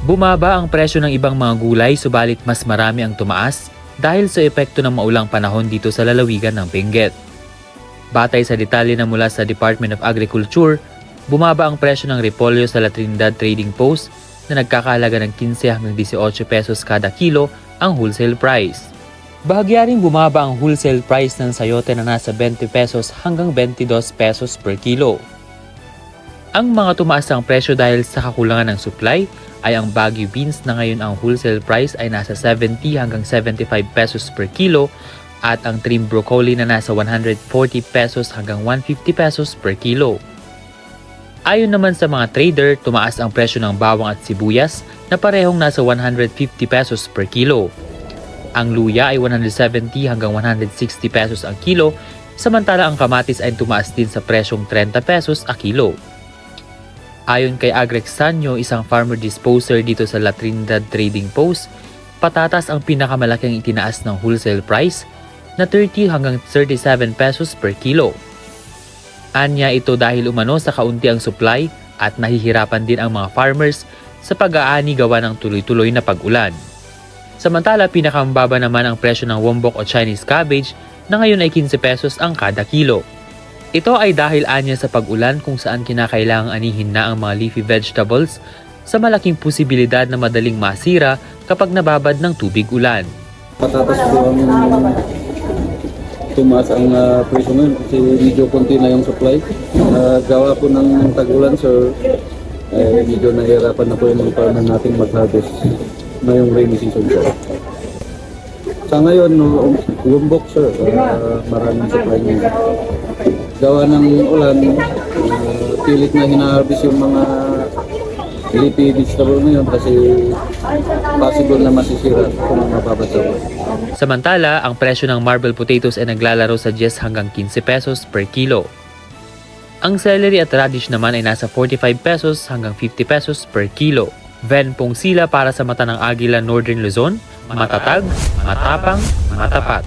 Bumaba ang presyo ng ibang mga gulay subalit mas marami ang tumaas dahil sa epekto ng maulang panahon dito sa lalawigan ng Benguet. Batay sa detalye na mula sa Department of Agriculture, bumaba ang presyo ng repolyo sa La Trinidad Trading Post na nagkakahalaga ng 15 hanggang 18 pesos kada kilo ang wholesale price. Bahagyaring bumaba ang wholesale price ng sayote na nasa 20 pesos hanggang 22 pesos per kilo. Ang mga tumaas ang presyo dahil sa kakulangan ng supply ay ang Baguio beans na ngayon ang wholesale price ay nasa 70 hanggang 75 pesos per kilo at ang trim broccoli na nasa 140 pesos hanggang 150 pesos per kilo. Ayon naman sa mga trader, tumaas ang presyo ng bawang at sibuyas na parehong nasa 150 pesos per kilo. Ang luya ay 170 hanggang 160 pesos ang kilo, samantala ang kamatis ay tumaas din sa presyong 30 pesos a kilo. Ayon kay Agrex Sanyo, isang farmer disposer dito sa La Trinidad Trading Post, patatas ang pinakamalaking itinaas ng wholesale price na 30 hanggang 37 pesos per kilo. Anya ito dahil umano sa kaunti ang supply at nahihirapan din ang mga farmers sa pag-aani gawa ng tuloy-tuloy na pag-ulan. Samantala, pinakamababa naman ang presyo ng wombok o Chinese cabbage na ngayon ay 15 pesos ang kada kilo. Ito ay dahil anya sa pag-ulan kung saan kinakailangang anihin na ang mga leafy vegetables sa malaking posibilidad na madaling masira kapag nababad ng tubig ulan. Patatas po ang tumaas ang presyo ngayon kasi medyo konti na yung supply. Gawa po ng tag-ulan sir, medyo nahihirapan na po yung mga farmer natin mag-harvest ngayong rainy season sir. Sa ngayon, wombok sir, maraming supply ngayon. Gawa ng ulan, pilit na hina-harvest yung mga leafy vegetable ngayon kasi possible na masisira kung mababasa. Samantala, ang presyo ng marble potatoes ay naglalaro sa 10 hanggang 15 pesos per kilo. Ang celery at radish naman ay nasa 45 pesos hanggang 50 pesos per kilo. Ven Pong Sila para sa Mata ng Agila, Northern Luzon, matatag, matapang, matapat.